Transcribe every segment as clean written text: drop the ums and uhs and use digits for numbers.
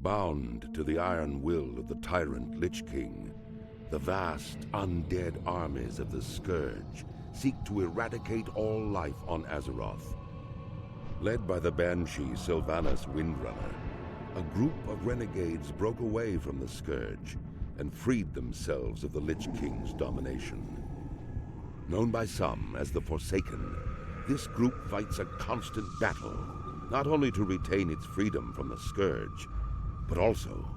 Bound to the iron will of the tyrant Lich King, the vast undead armies of the Scourge seek to eradicate all life on Azeroth. Led by the Banshee Sylvanas Windrunner, a group of renegades broke away from the Scourge and freed themselves of the Lich King's domination. Known by some as the Forsaken, this group fights a constant battle, not only to retain its freedom from the Scourge, but also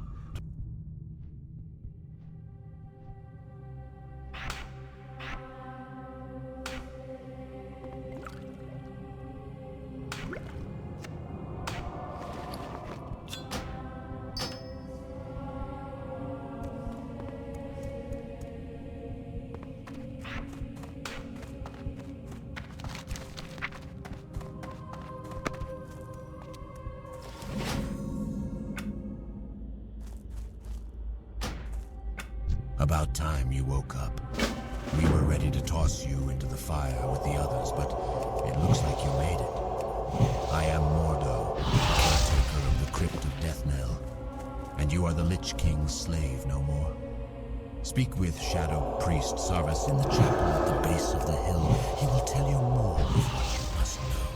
About time you woke up. We were ready to toss you into the fire with the others, but it looks like you made it. I am Mordo, caretaker of the Crypt of Deathnell, and you are the Lich King's slave no more. Speak with Shadow Priest Sarvis in the chapel at the base of the hill. He will tell you more of what you must know.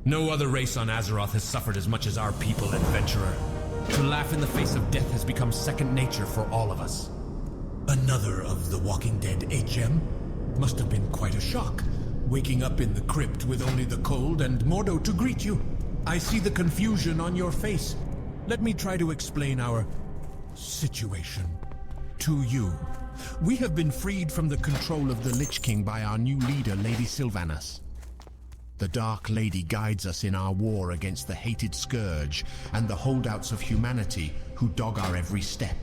No other race on Azeroth has suffered as much as our people, adventurer. To laugh in the face of death has become second nature for all of us. Another of the Walking Dead HM? Must have been quite a shock, waking up in the crypt with only the cold and Mordo to greet you. I see the confusion on your face. Let me try to explain our situation to you. We have been freed from the control of the Lich King by our new leader, Lady Sylvanas. The Dark Lady guides us in our war against the hated Scourge and the holdouts of humanity who dog our every step.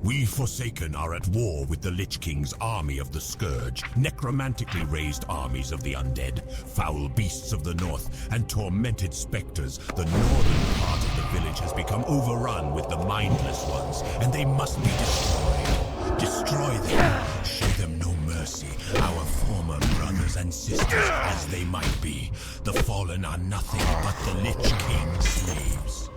We Forsaken are at war with the Lich King's army of the Scourge, necromantically raised armies of the undead, foul beasts of the north, and tormented specters. The northern part of the village has become overrun with the mindless ones, and they must be destroyed. Destroy them. Show them no mercy. Our former brothers and sisters, as they might be. The fallen are nothing but the Lich King's slaves.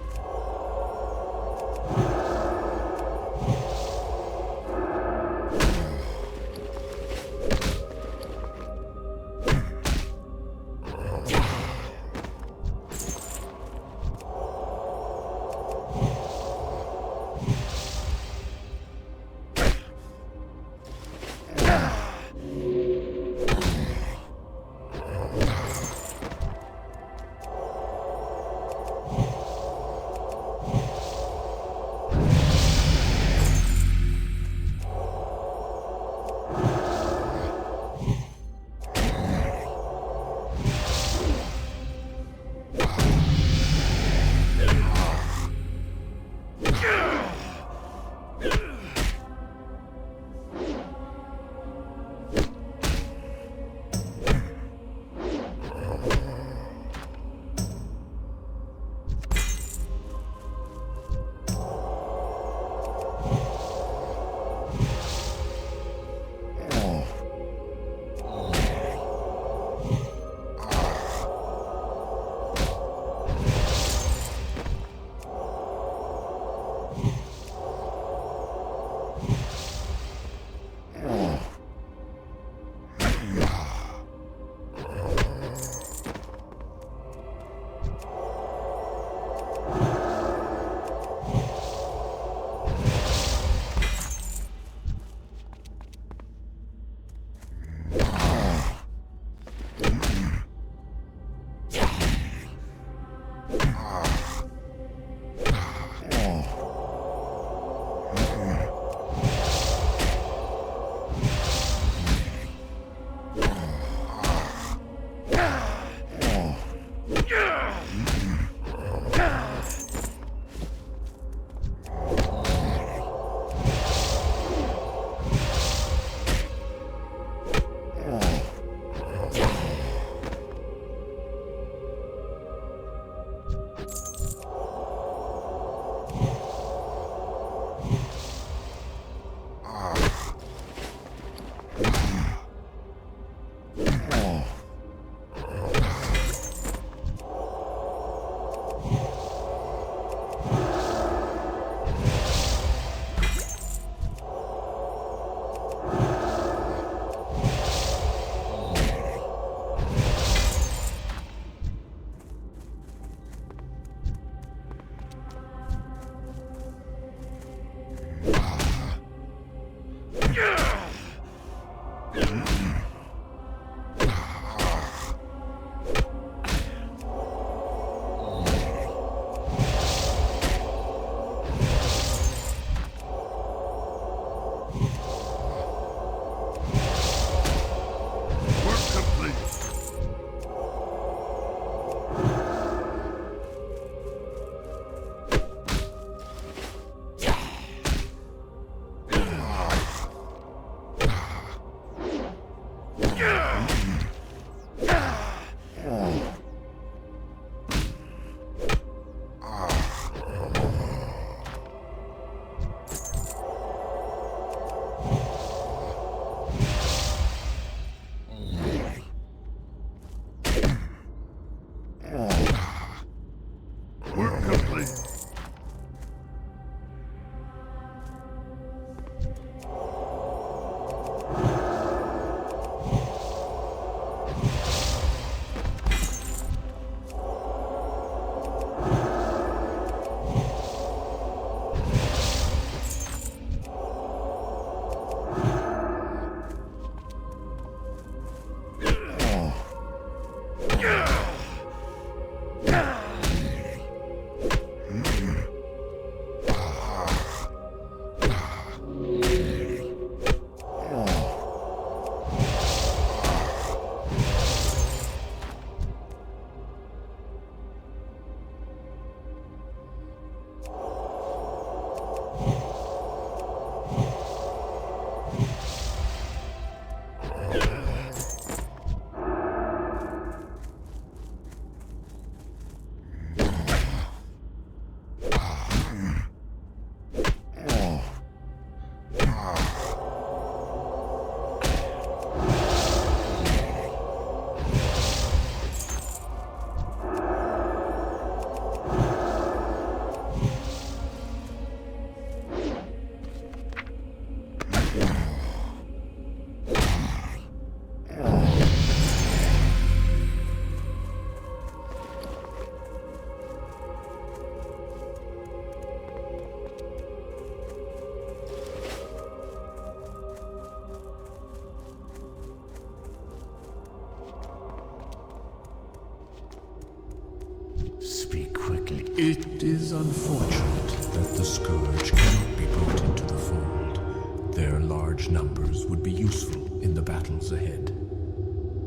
that the Scourge cannot be brought into the fold. Their large numbers would be useful in the battles ahead.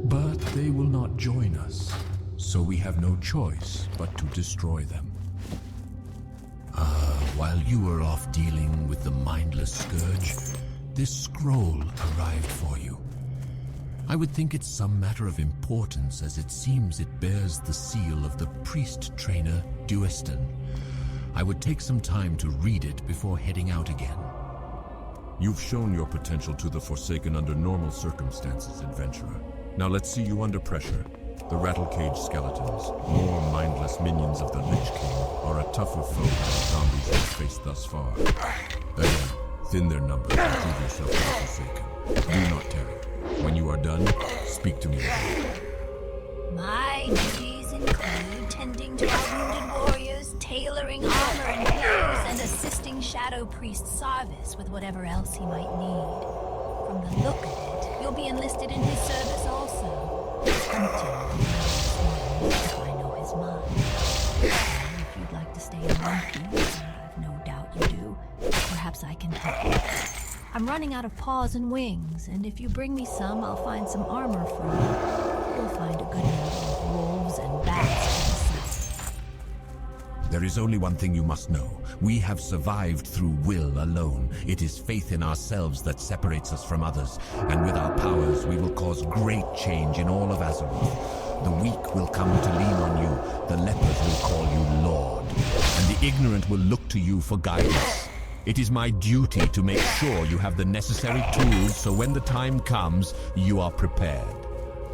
But they will not join us, so we have no choice but to destroy them. While you were off dealing with the mindless Scourge, this scroll arrived for you. I would think it's some matter of importance, as it seems it bears the seal of the priest trainer Dueston. I would take some time to read it before heading out again. You've shown your potential to the Forsaken under normal circumstances, adventurer. Now let's see you under pressure. The Rattlecage skeletons, more mindless minions of the Lich King, are a tougher foe than the zombies you've faced thus far. Again, thin their numbers and prove yourself to the Forsaken. Do not tarry. When you are done, speak to me again. My duties include tending to our wounded warriors, tailoring armor and clothes, and assisting Shadow Priest Sarvis with whatever else he might need. From the look of it, you'll be enlisted in his service also. Hunting, if I know his mind. And if you'd like to stay in one piece, and I've no doubt you do, perhaps I can help you. I'm running out of paws and wings, and if you bring me some, I'll find some armor for you. You'll find a good number of wolves and bats to the south. There is only one thing you must know. We have survived through will alone. It is faith in ourselves that separates us from others, and with our powers we will cause great change in all of Azeroth. The weak will come to lean on you, the lepers will call you Lord, and the ignorant will look to you for guidance. It is my duty to make sure you have the necessary tools so when the time comes, you are prepared.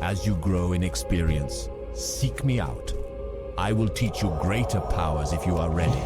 As you grow in experience, seek me out. I will teach you greater powers if you are ready.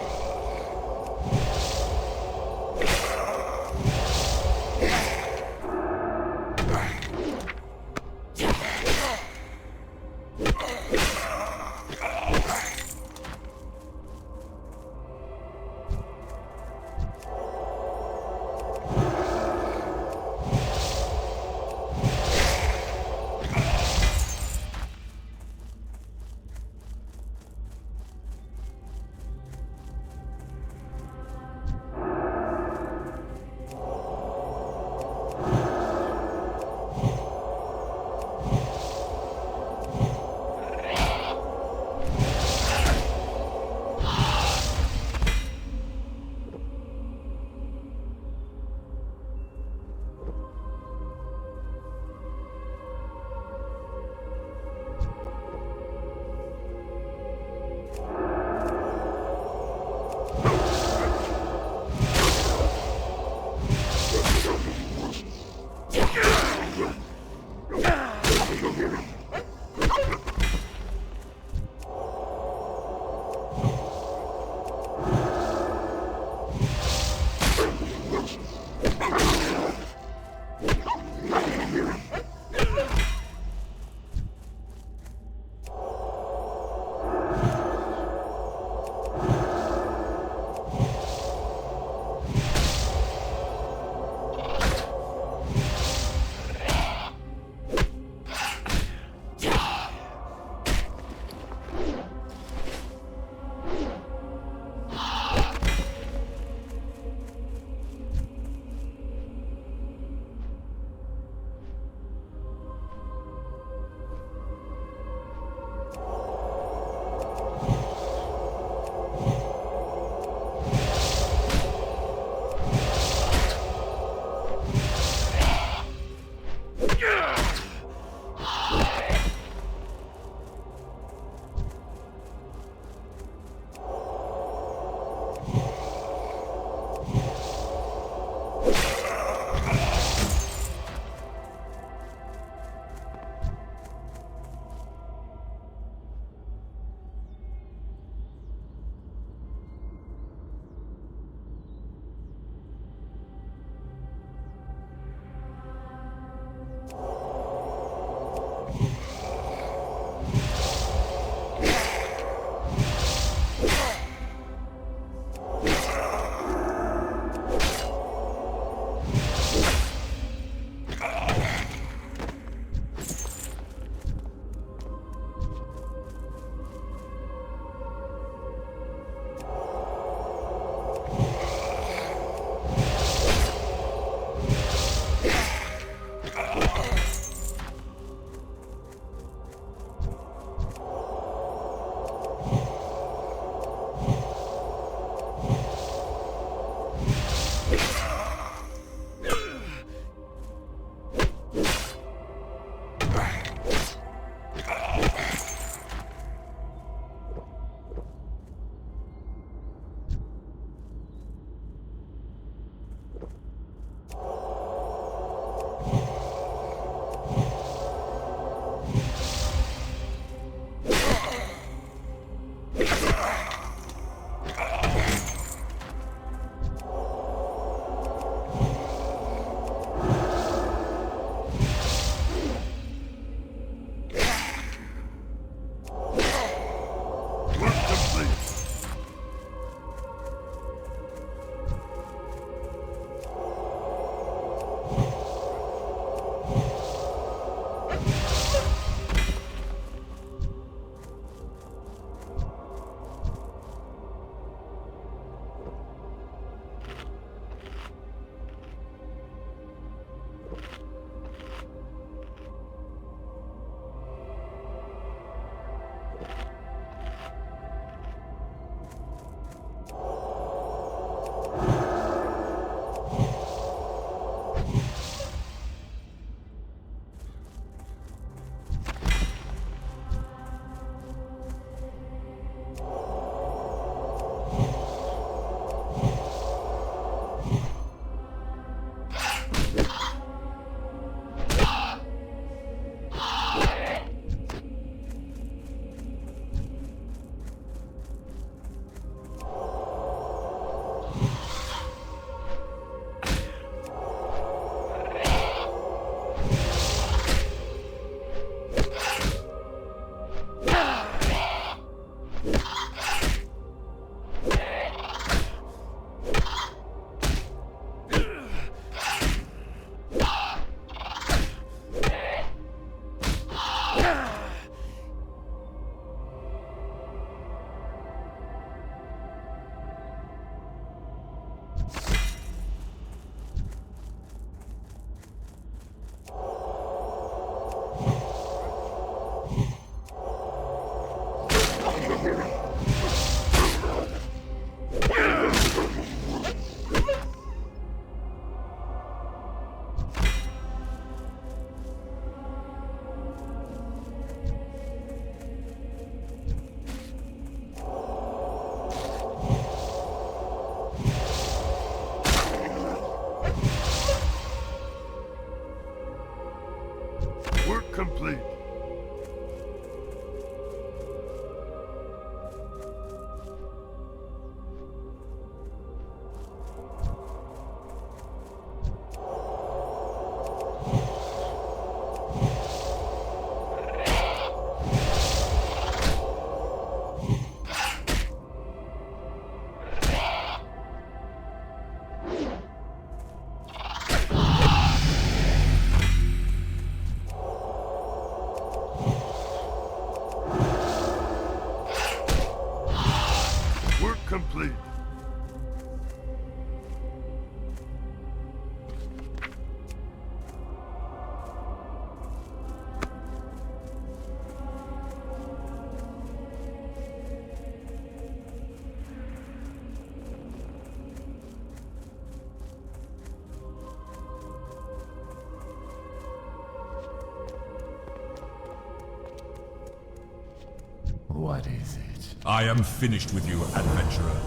What is it? I am finished with you, adventurer.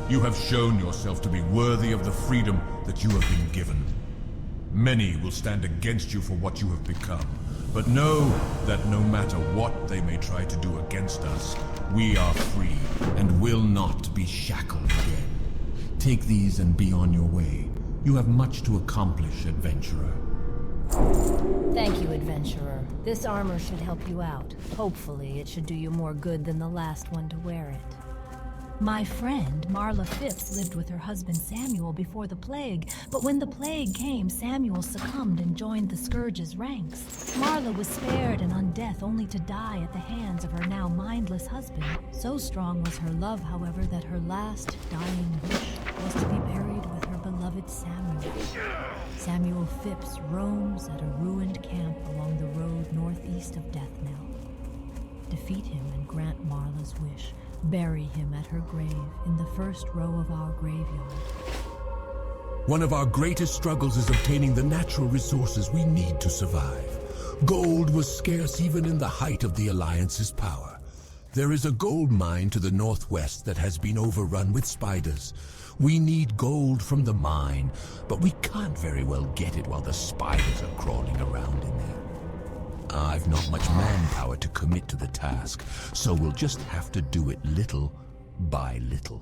You have shown yourself to be worthy of the freedom that you have been given. Many will stand against you for what you have become, but know that no matter what they may try to do against us, we are free and will not be shackled again. Take these and be on your way. You have much to accomplish, adventurer. Thank you, adventurer. This armor should help you out. Hopefully, it should do you more good than the last one to wear it. My friend, Marla Phipps, lived with her husband Samuel before the plague, but when the plague came, Samuel succumbed and joined the Scourge's ranks. Marla was spared and on death only to die at the hands of her now mindless husband. So strong was her love, however, that her last dying wish was to be buried with her beloved Samuel. Samuel Phipps roams at a ruined camp along the road northeast of Deathnell. Defeat him and grant Marla's wish. Bury him at her grave in the first row of our graveyard. One of our greatest struggles is obtaining the natural resources we need to survive. Gold was scarce even in the height of the Alliance's power. There is a gold mine to the northwest that has been overrun with spiders. We need gold from the mine, but we can't very well get it while the spiders are crawling around in there. I've not much manpower to commit to the task, so we'll just have to do it little by little.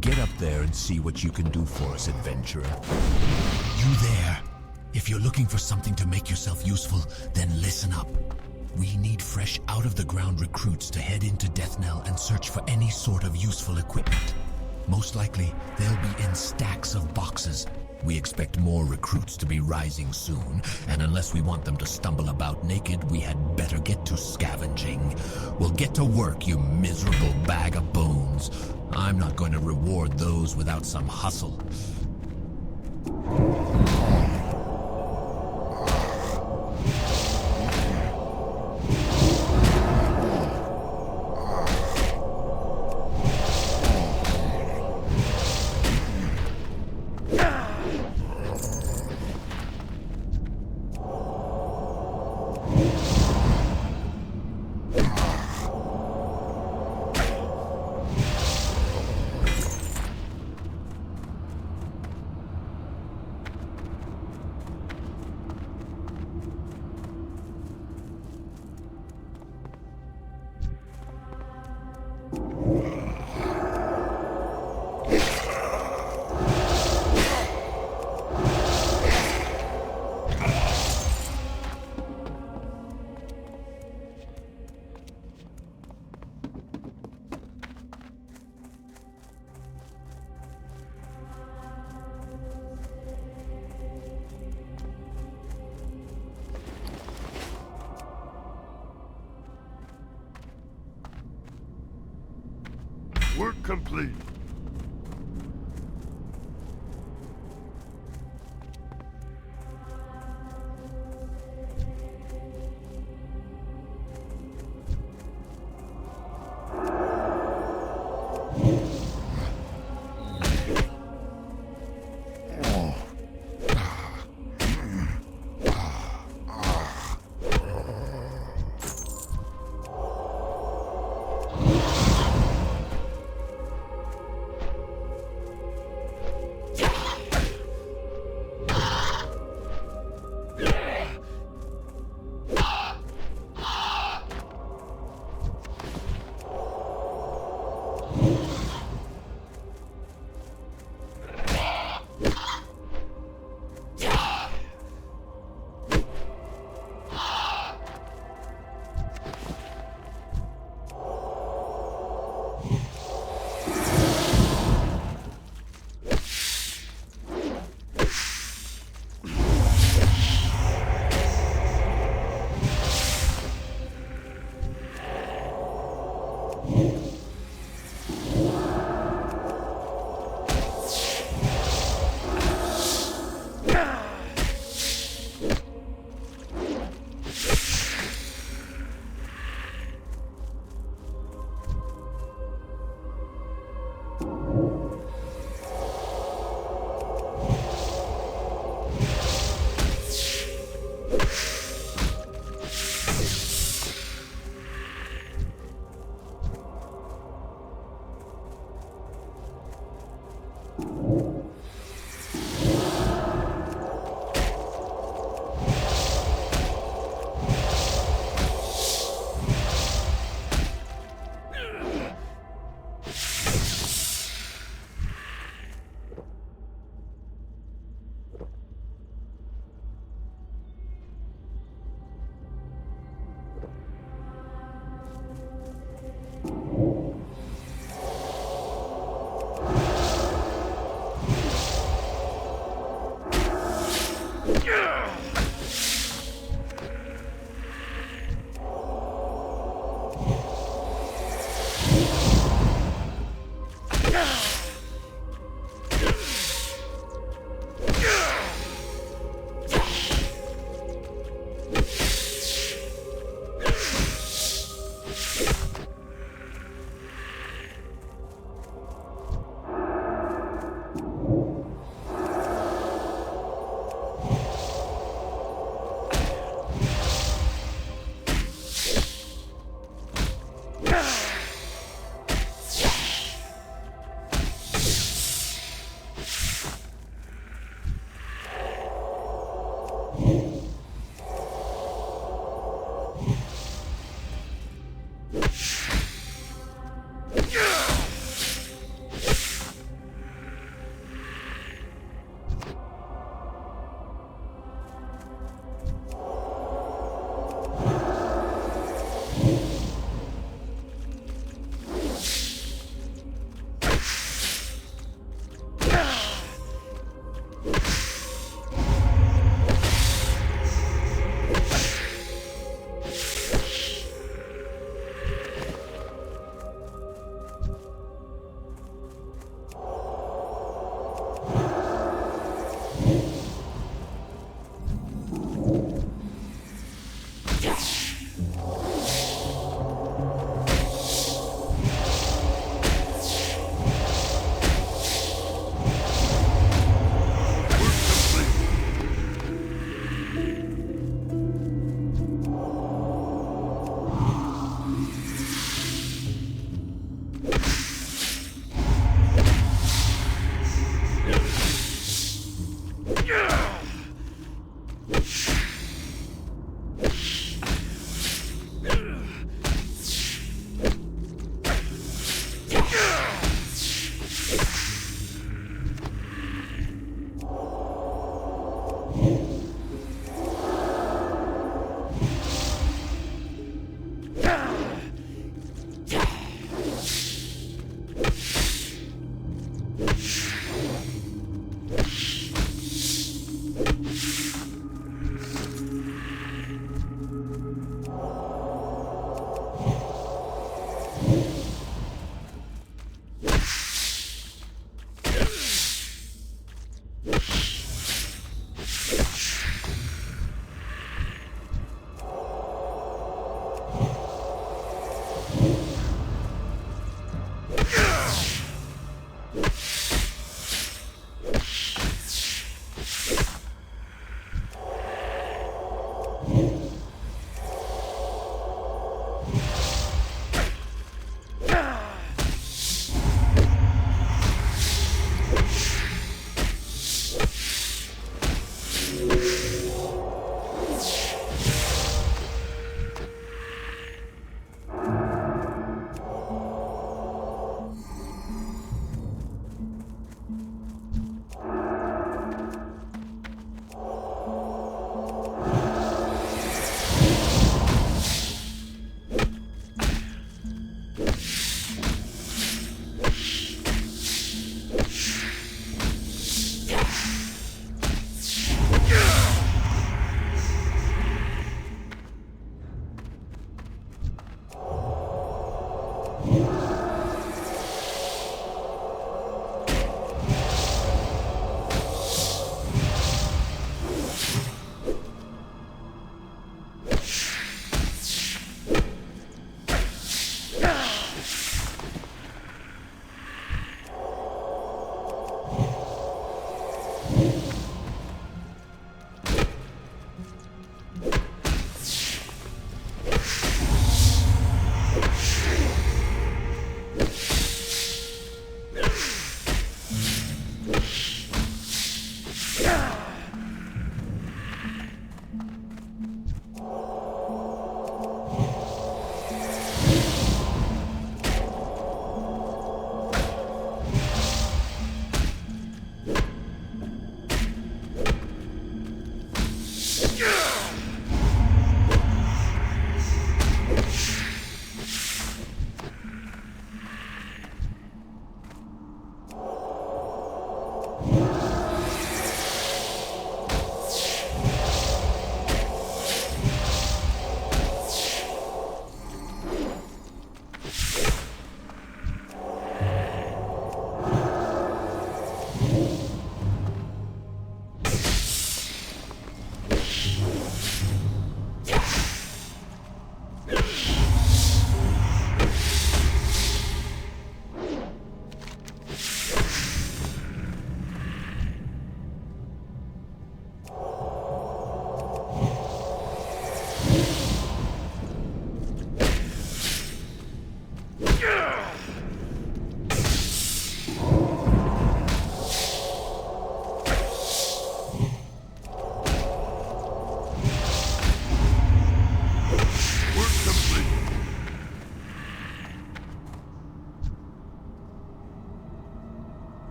Get up there and see what you can do for us, adventurer. You there. If you're looking for something to make yourself useful, then listen up. We need fresh out-of-the-ground recruits to head into Deathnell and search for any sort of useful equipment. Most likely, they'll be in stacks of boxes. We expect more recruits to be rising soon, and unless we want them to stumble about naked, we had better get to scavenging. We'll get to work, you miserable bag of bones. I'm not going to reward those without some hustle. Work complete.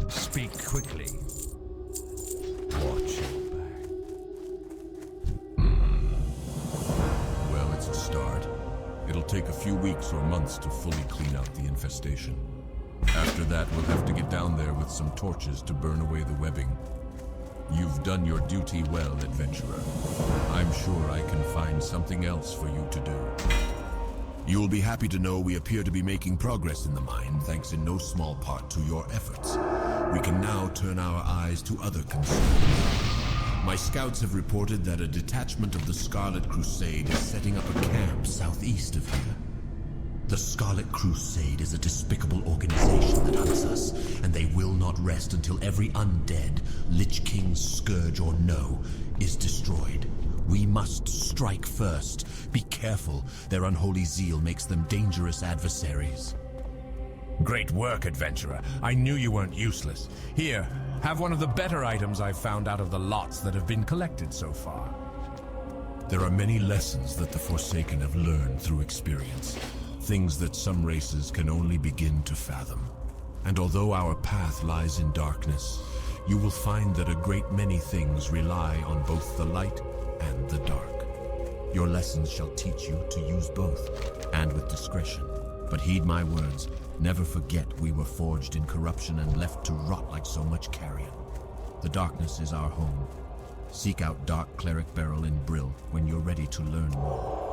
Speak quickly. Watch your back. Well, it's a start. It'll take a few weeks or months to fully clean out the infestation. After that, we'll have to get down there with some torches to burn away the webbing. You've done your duty well, adventurer. I'm sure I can find something else for you to do. You will be happy to know we appear to be making progress in the mine, thanks in no small part to your efforts. We can now turn our eyes to other concerns. My scouts have reported that a detachment of the Scarlet Crusade is setting up a camp southeast of here. The Scarlet Crusade is a despicable organization that hunts us, and they will not rest until every undead, Lich King's scourge or no, is destroyed. We must strike first. Be careful. Their unholy zeal makes them dangerous adversaries. Great work, adventurer. I knew you weren't useless. Here, have one of the better items I've found out of the lots that have been collected so far. There are many lessons that the Forsaken have learned through experience. Things that some races can only begin to fathom. And although our path lies in darkness, you will find that a great many things rely on both the light and the dark. Your lessons shall teach you to use both, and with discretion. But heed my words, never forget we were forged in corruption and left to rot like so much carrion. The darkness is our home. Seek out Dark Cleric Beryl in Brill when you're ready to learn more.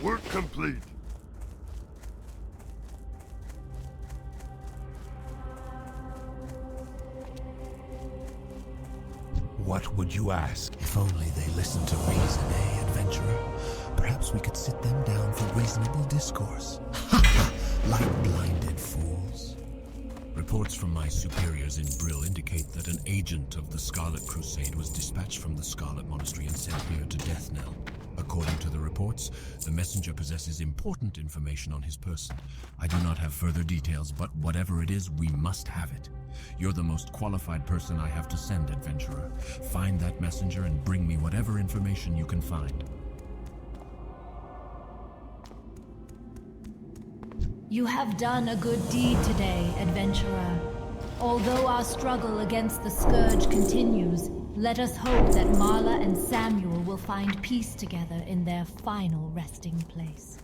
Work complete. What would you ask? If only they listened to reason, eh, adventurer? Perhaps we could sit them down for reasonable discourse. Like blinded fools. Reports from my superiors in Brill indicate that an agent of the Scarlet Crusade was dispatched from the Scarlet Monastery and sent here to Deathnell. According to the reports, the messenger possesses important information on his person. I do not have further details, but whatever it is, we must have it. You're the most qualified person I have to send, adventurer. Find that messenger and bring me whatever information you can find. You have done a good deed today, adventurer. Although our struggle against the Scourge continues, let us hope that Marla and Samuel will find peace together in their final resting place.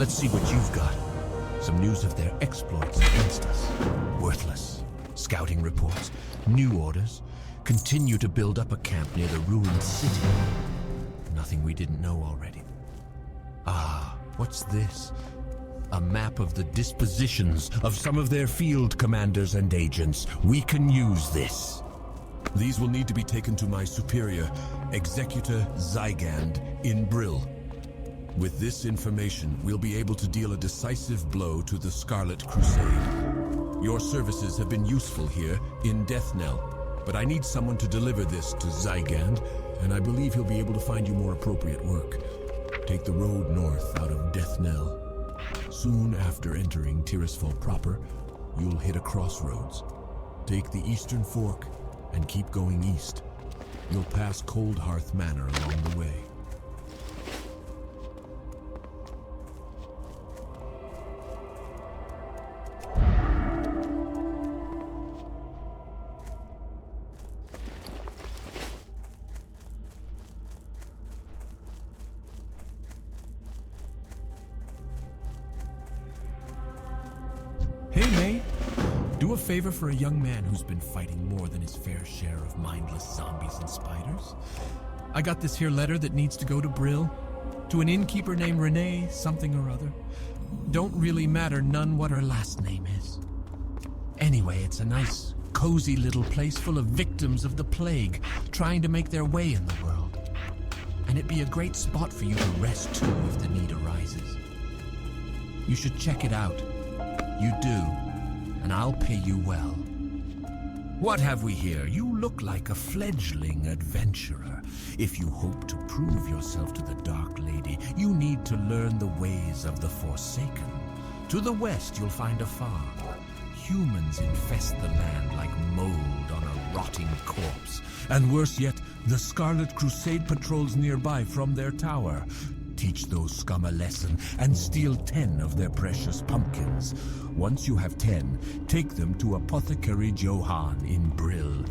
Let's see what you've got. Some news of their exploits against us. Worthless. Scouting reports. New orders. Continue to build up a camp near the ruined city. Nothing we didn't know already. Ah, what's this? A map of the dispositions of some of their field commanders and agents. We can use this. These will need to be taken to my superior, Executor Zygand, in Brill. With this information, we'll be able to deal a decisive blow to the Scarlet Crusade. Your services have been useful here in Death Knell, but I need someone to deliver this to Zygand, and I believe he'll be able to find you more appropriate work. Take the road north out of Death Knell. Soon after entering Tirisfal proper, you'll hit a crossroads. Take the eastern fork and keep going east. You'll pass Cold Hearth Manor along the way. Hey, May. Do a favor for a young man who's been fighting more than his fair share of mindless zombies and spiders. I got this here letter that needs to go to Brill, to an innkeeper named Renee something or other. Don't really matter none what her last name is. Anyway, it's a nice, cozy little place full of victims of the plague, trying to make their way in the world. And it'd be a great spot for you to rest too if the need arises. You should check it out. You do, and I'll pay you well. What have we here? You look like a fledgling adventurer. If you hope to prove yourself to the Dark Lady, you need to learn the ways of the Forsaken. To the west, you'll find a farm. Humans infest the land like mold on a rotting corpse. And worse yet, the Scarlet Crusade patrols nearby from their tower. Teach those scum a lesson and steal 10 of their precious pumpkins. Once you have 10, take them to Apothecary Johann in Brill.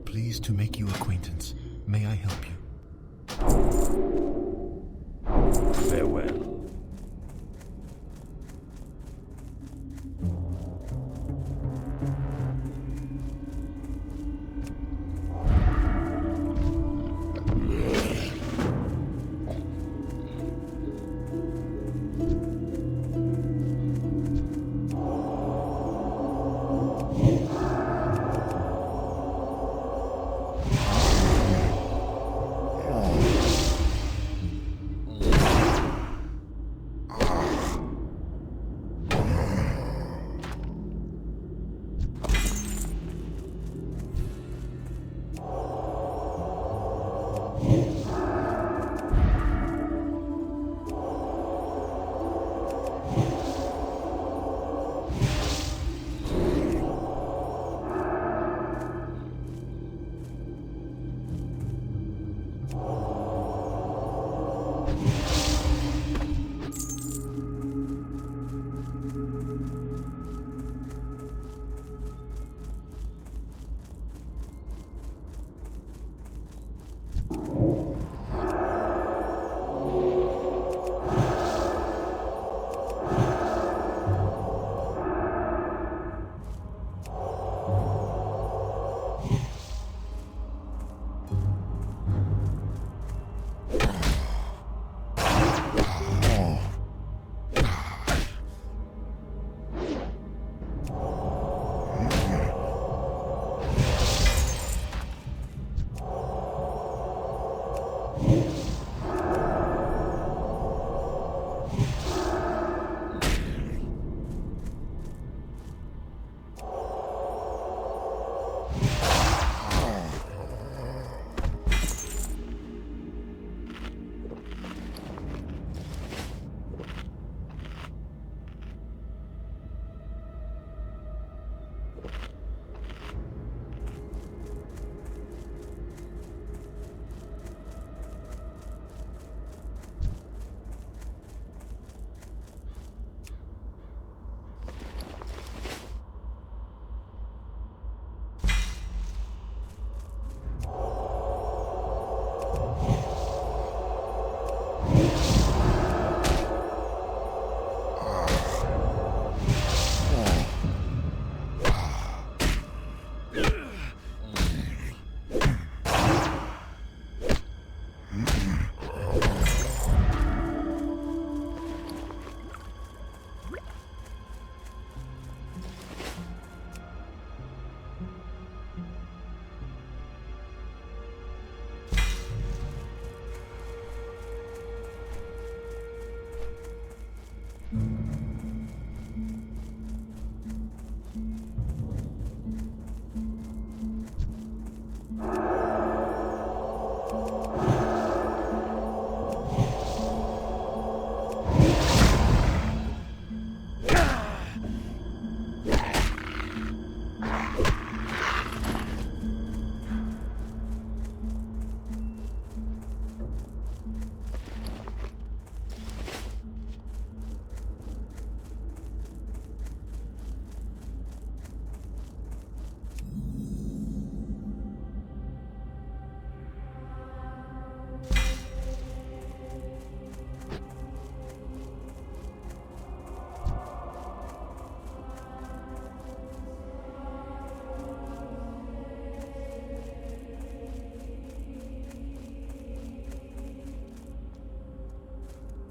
Pleased to make you acquaintance. May I help you? Farewell.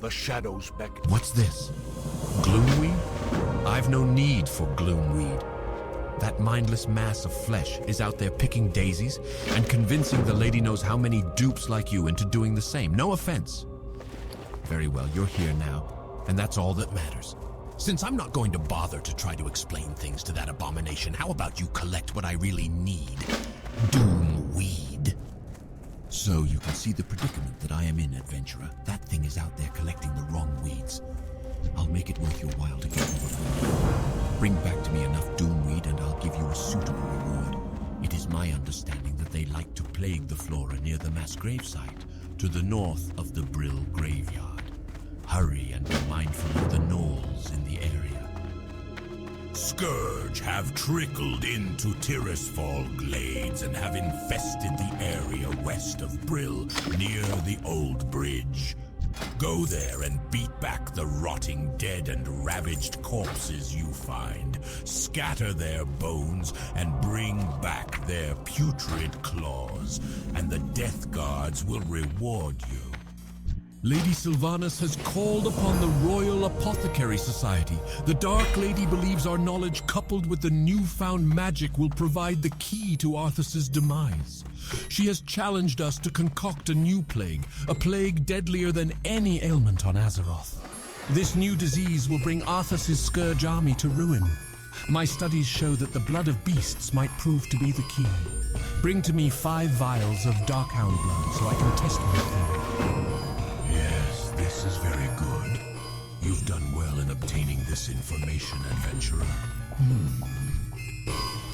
The shadows beckon. What's this? Gloomweed? I've no need for gloomweed. That mindless mass of flesh is out there picking daisies and convincing the lady knows how many dupes like you into doing the same. No offense. Very well, you're here now, and that's all that matters. Since I'm not going to bother to try to explain things to that abomination, how about you collect what I really need? Doomweed. So you can see the predicament that I am in, adventurer. That thing is out there collecting the wrong weeds. I'll make it worth your while to give you what I need. Bring back to me enough doomweed and I'll give you a suitable reward. It is my understanding that they like to plague the flora near the mass gravesite, to the north of the Brill graveyard. Hurry and be mindful of the gnolls in the area. Scourge have trickled into Tirisfal Glades and have infested the area west of Brill, near the old bridge. Go there and beat back the rotting dead and ravaged corpses you find. Scatter their bones and bring back their putrid claws, and the Death Guards will reward you. Lady Sylvanas has called upon the Royal Apothecary Society. The Dark Lady believes our knowledge coupled with the newfound magic will provide the key to Arthas's demise. She has challenged us to concoct a new plague, a plague deadlier than any ailment on Azeroth. This new disease will bring Arthas's Scourge army to ruin. My studies show that the blood of beasts might prove to be the key. Bring to me 5 vials of Darkhound blood so I can test my theory. Yes, this is very good. You've done well in obtaining this information, adventurer.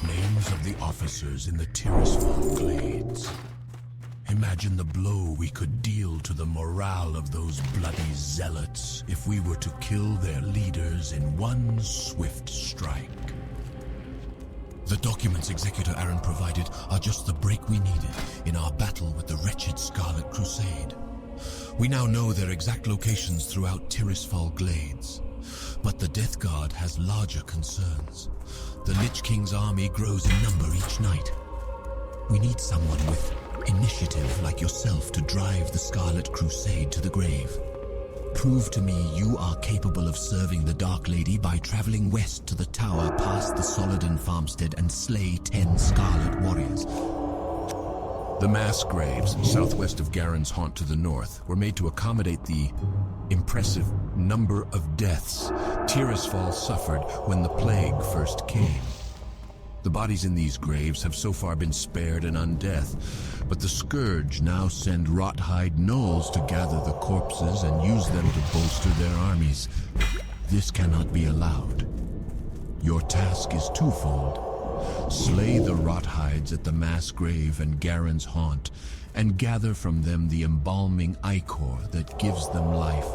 Names of the officers in the Tirisfal Glades. Imagine the blow we could deal to the morale of those bloody zealots if we were to kill their leaders in one swift strike. The documents Executor Aaron provided are just the break we needed in our battle with the wretched Scarlet Crusade. We now know their exact locations throughout Tirisfal Glades. But the Death Guard has larger concerns. The Lich King's army grows in number each night. We need someone with initiative like yourself to drive the Scarlet Crusade to the grave. Prove to me you are capable of serving the Dark Lady by traveling west to the tower past the Soladin farmstead and slay 10 Scarlet warriors. The mass graves, southwest of Garen's haunt to the north, were made to accommodate the impressive number of deaths Tirisfal suffered when the plague first came. The bodies in these graves have so far been spared an undeath, but the Scourge now send Rothhide gnolls to gather the corpses and use them to bolster their armies. This cannot be allowed. Your task is twofold. Slay the Rothides at the mass grave and Garen's haunt, and gather from them the embalming ichor that gives them life.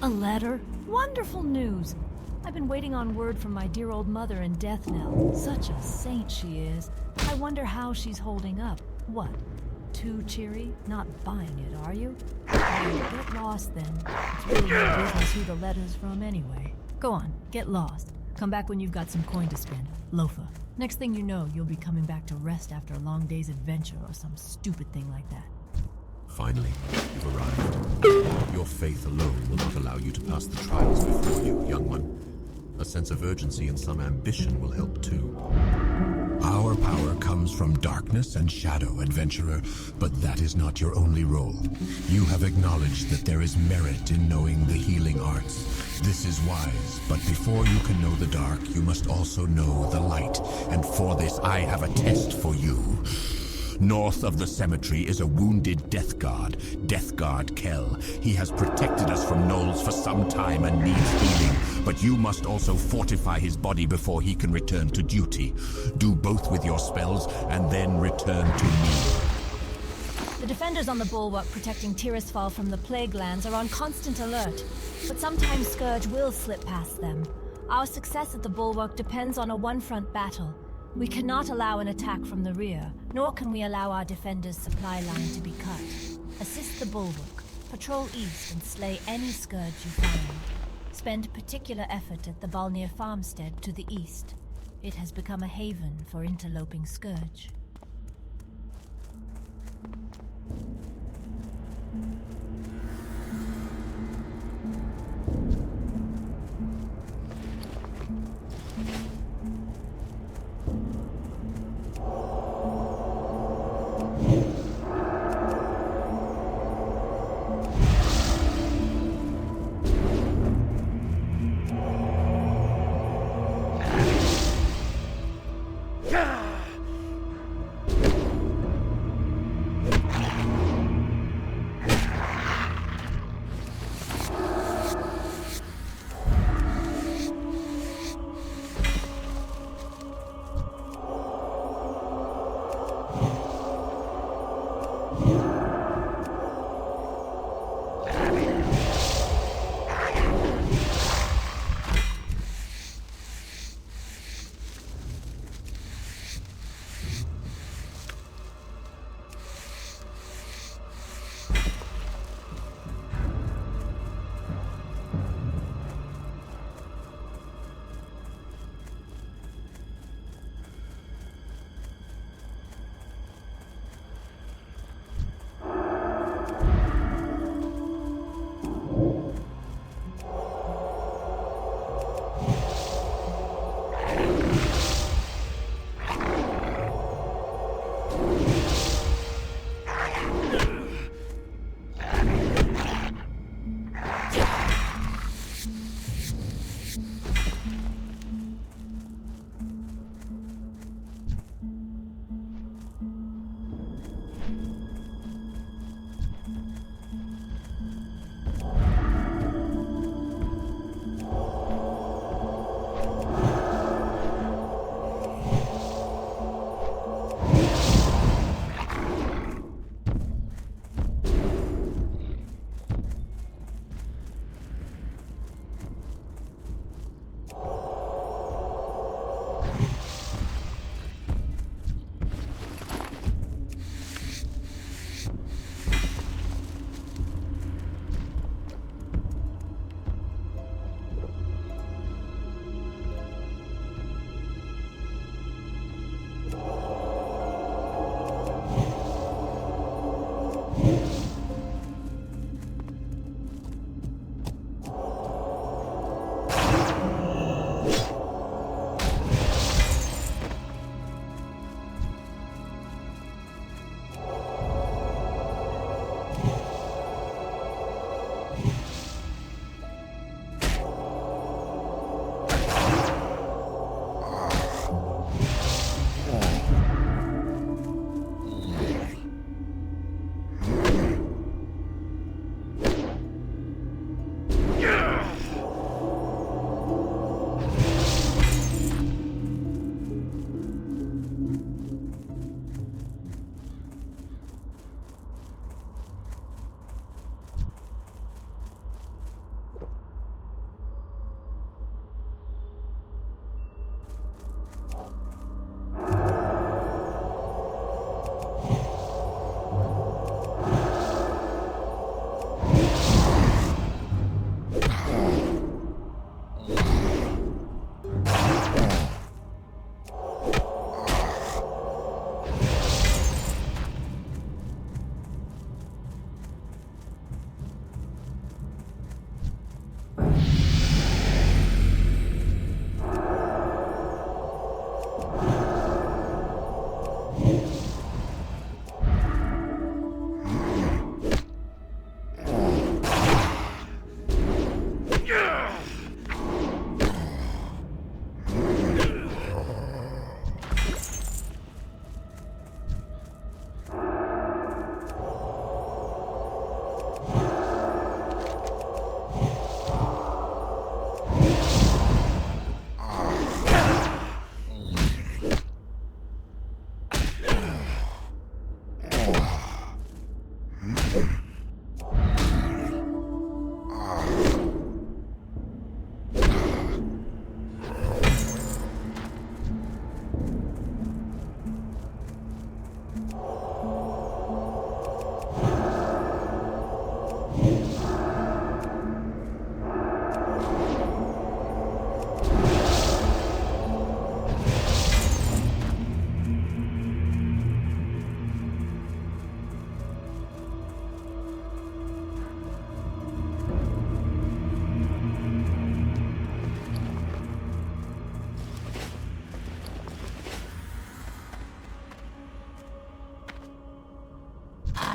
A letter? Wonderful news! I've been waiting on word from my dear old mother in Deathnell. Such a saint she is. I wonder how she's holding up. What? Too cheery? Not buying it, are you? Well, get lost then. It's really no business who the letter's from anyway. Go on, get lost. Come back when you've got some coin to spend. Loafer. Next thing you know, you'll be coming back to rest after a long day's adventure or some stupid thing like that. Finally, you've arrived. Your faith alone will not allow you to pass the trials before you, young one. A sense of urgency and some ambition will help too. Our power comes from darkness and shadow, adventurer, but that is not your only role. You have acknowledged that there is merit in knowing the healing arts. This is wise, but before you can know the dark, you must also know the light. And for this, I have a test for you. North of the cemetery is a wounded Death Guard Kell. He has protected us from gnolls for some time and needs healing, but you must also fortify his body before he can return to duty. Do both with your spells, and then return to me. The defenders on the bulwark protecting Tirisfal from the plague lands are on constant alert, but sometimes Scourge will slip past them. Our success at the bulwark depends on a one-front battle. We cannot allow an attack from the rear, nor can we allow our defenders' supply line to be cut. Assist the bulwark, patrol east and slay any Scourge you find. Spend particular effort at the Valnir farmstead to the east. It has become a haven for interloping Scourge.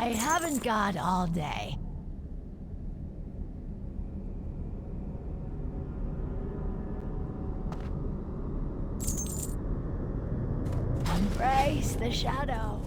I haven't got all day. Embrace the shadow.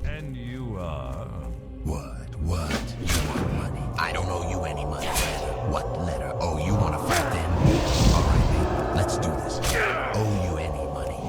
And you are... What? You want money? I don't owe you any money. What letter? Oh, you want to fight then? All right, then. Let's do this. Owe you any money?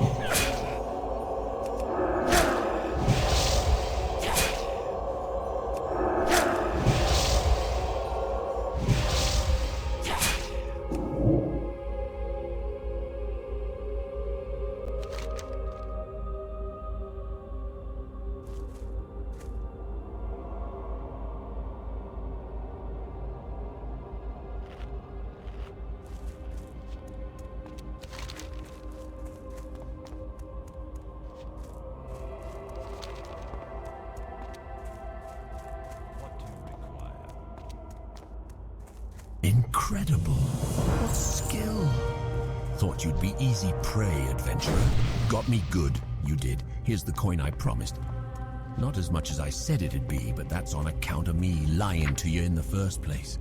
Incredible. What skill. Thought you'd be easy prey, adventurer. Got me good, you did. Here's the coin I promised. Not as much as I said it'd be, but that's on account of me lying to you in the first place.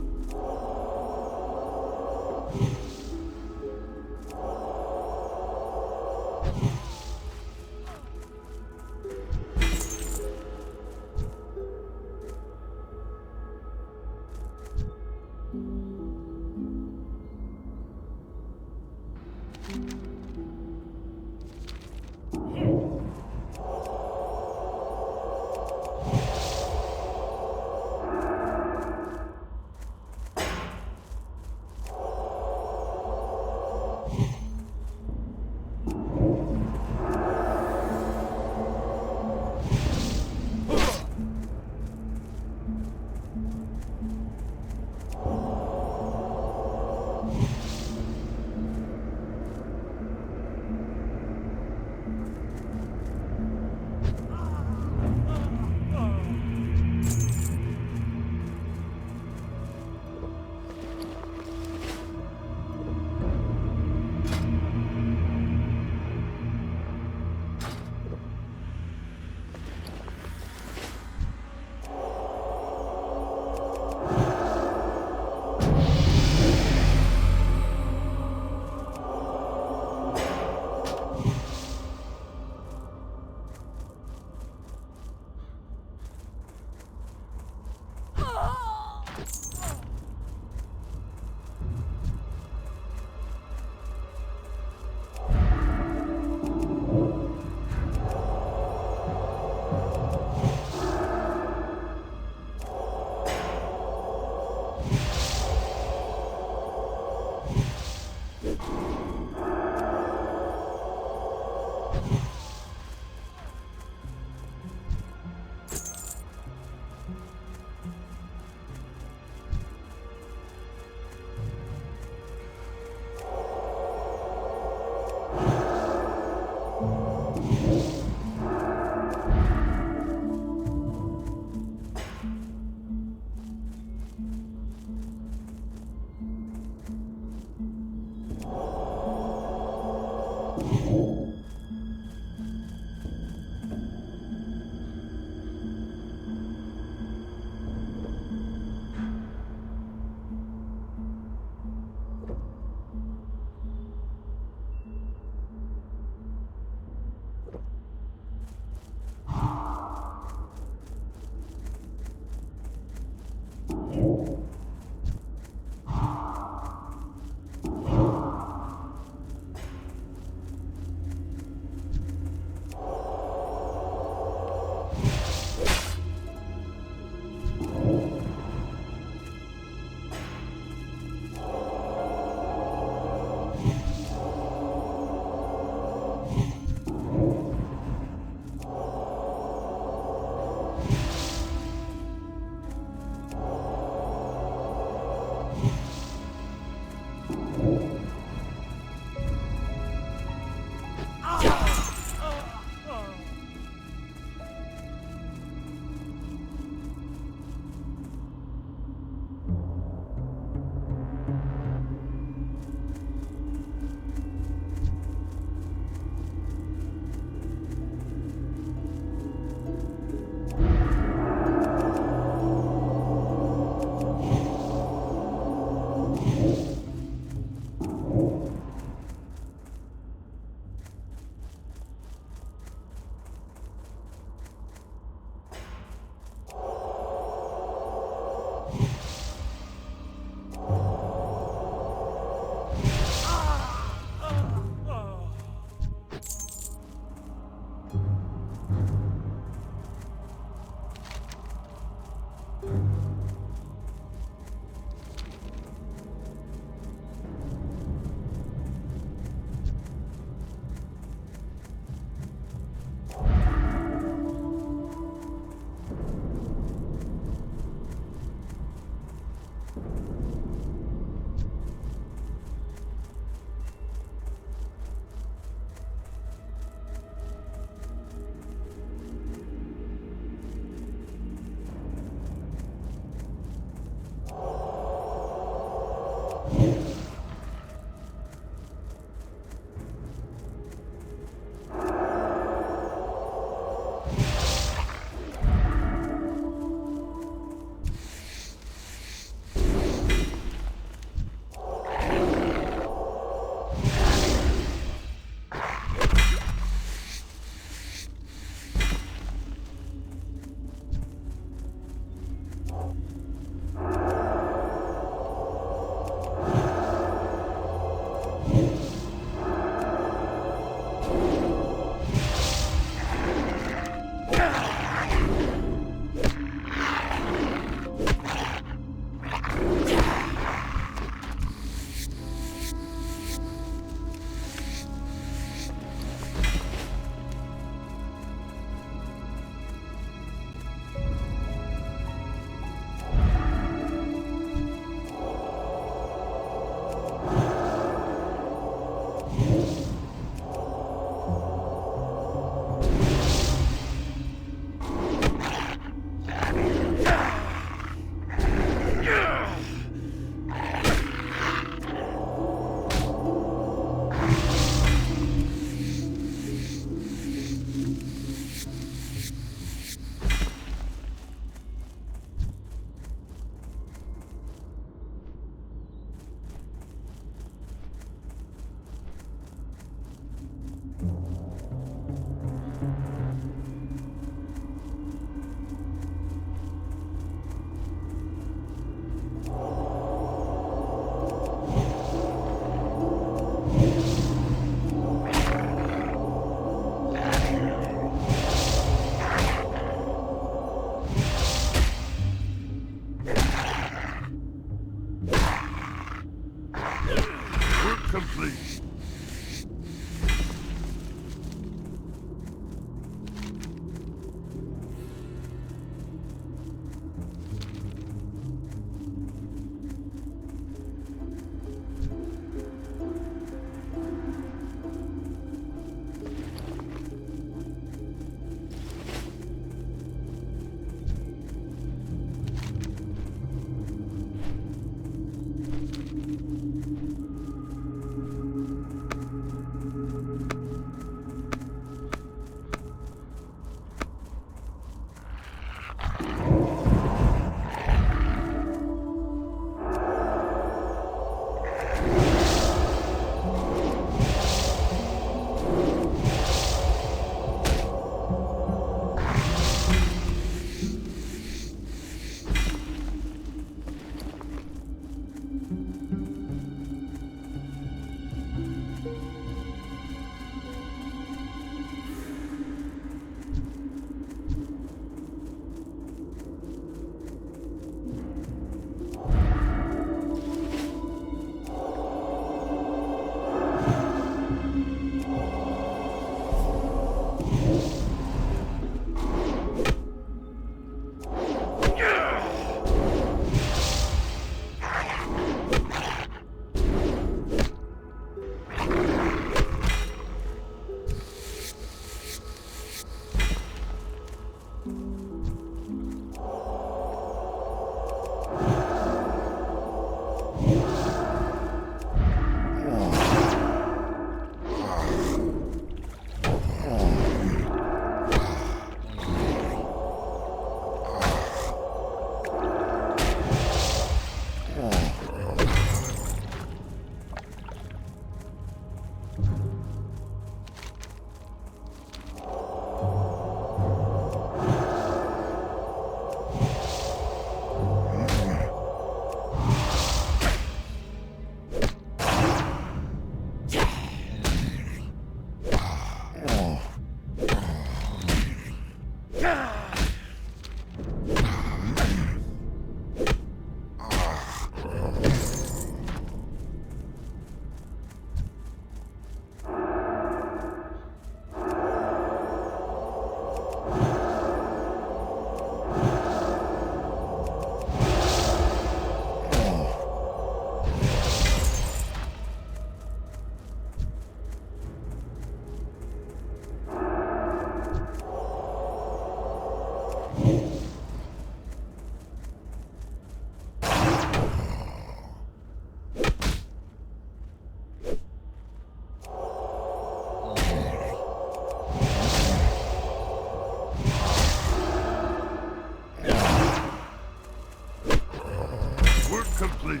Complete.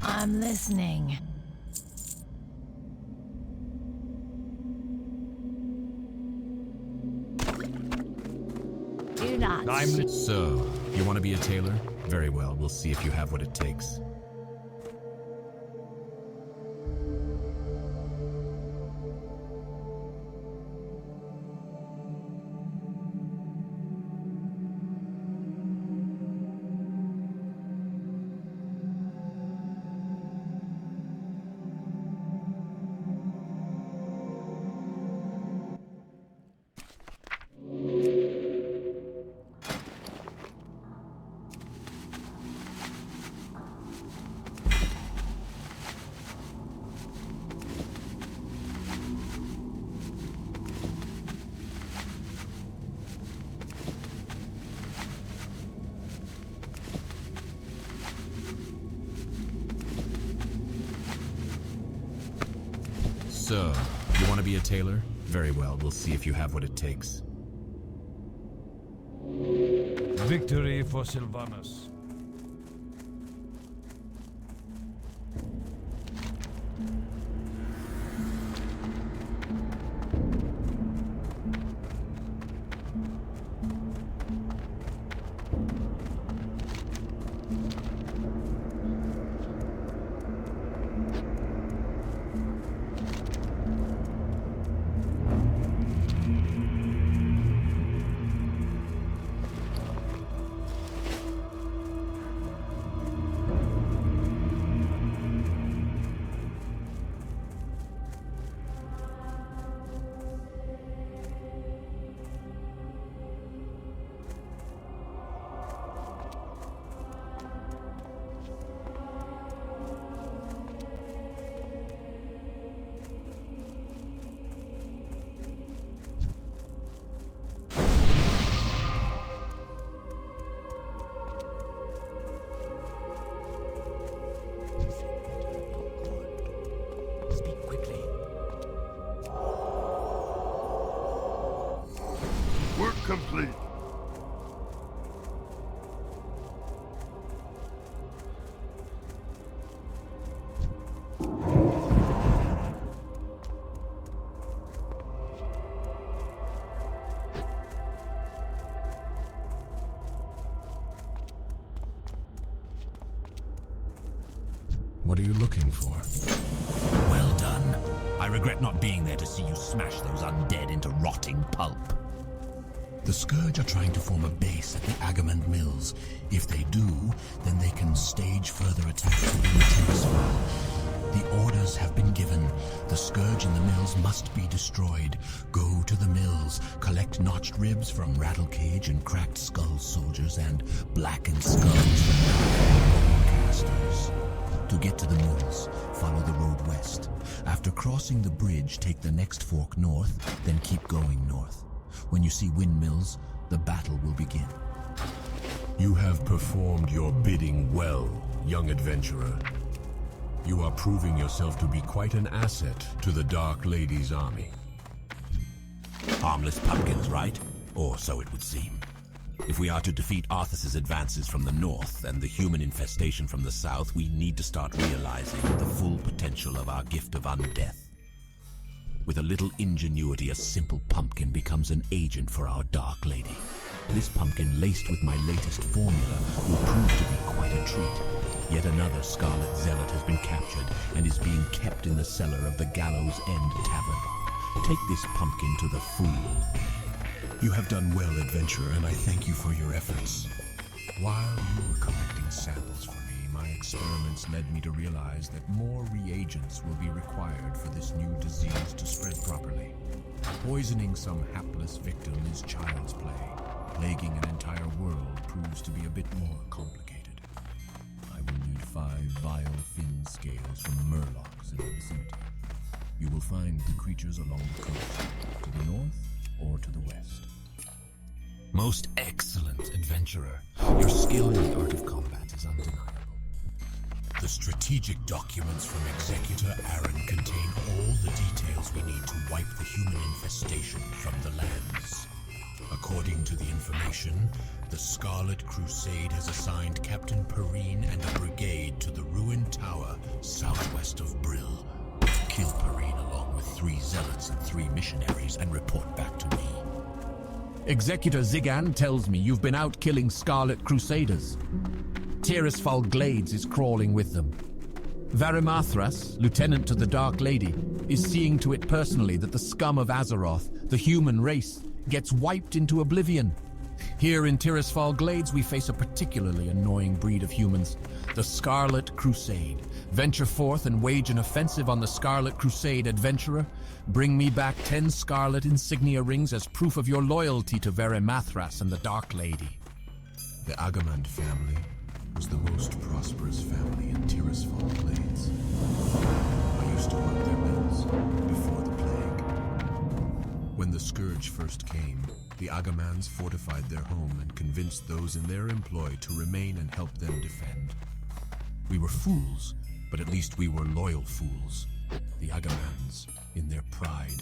I'm listening. Do not. So, you want to be a tailor? Very well, we'll see if you have what it takes. So, you want to be a tailor? Very well, we'll see if you have what it takes. Victory for Sylvanus. Complete. What are you looking for? Well done. I regret not being there to see you smash those undead into rotting pulp. The Scourge are trying to form a base at the Agamemnon Mills. If they do, then they can stage further attacks within the terrace wall. The orders have been given. The Scourge in the mills must be destroyed. Go to the mills, collect notched ribs from Rattlecage and Cracked Skull soldiers and blackened skulls from casters. To get to the mills, follow the road west. After crossing the bridge, take the next fork north, then keep going north. When you see windmills, the battle will begin. You have performed your bidding well, young adventurer. You are proving yourself to be quite an asset to the Dark Lady's army. Harmless pumpkins, right? Or so it would seem. If we are to defeat Arthas's advances from the north and the human infestation from the south, we need to start realizing the full potential of our gift of undeath. With a little ingenuity, a simple pumpkin becomes an agent for our Dark Lady. This pumpkin, laced with my latest formula, will prove to be quite a treat. Yet another Scarlet Zealot has been captured and is being kept in the cellar of the Gallows End Tavern. Take this pumpkin to the fool. You have done well, adventurer, and I thank you for your efforts. While you were collecting samples for me, my experiments led me to realize that more reagents will be required for this new disease to spread properly. Poisoning some hapless victim is child's play. Plaguing an entire world proves to be a bit more complicated. I will need 5 vile fin scales from murlocs in the vicinity. You will find the creatures along the coast, to the north or to the west. Most excellent adventurer. Your skill in the art of combat is undeniable. The strategic documents from Executor Aaron contain all the details we need to wipe the human infestation from the lands. According to the information, the Scarlet Crusade has assigned Captain Perrine and a brigade to the ruined tower southwest of Brill. Kill Perrine along with 3 zealots and 3 missionaries and report back to me. Executor Zigan tells me you've been out killing Scarlet Crusaders. Tirisfal Glades is crawling with them. Varimathras, lieutenant to the Dark Lady, is seeing to it personally that the scum of Azeroth, the human race, gets wiped into oblivion. Here in Tirisfal Glades, we face a particularly annoying breed of humans, the Scarlet Crusade. Venture forth and wage an offensive on the Scarlet Crusade, adventurer. Bring me back 10 Scarlet insignia rings as proof of your loyalty to Varimathras and the Dark Lady. The Agamand family was the most prosperous family in Tirisfal Glades. I used to work their mills before the plague. When the Scourge first came, the Agamans fortified their home and convinced those in their employ to remain and help them defend. We were fools, but at least we were loyal fools. The Agamans, in their pride,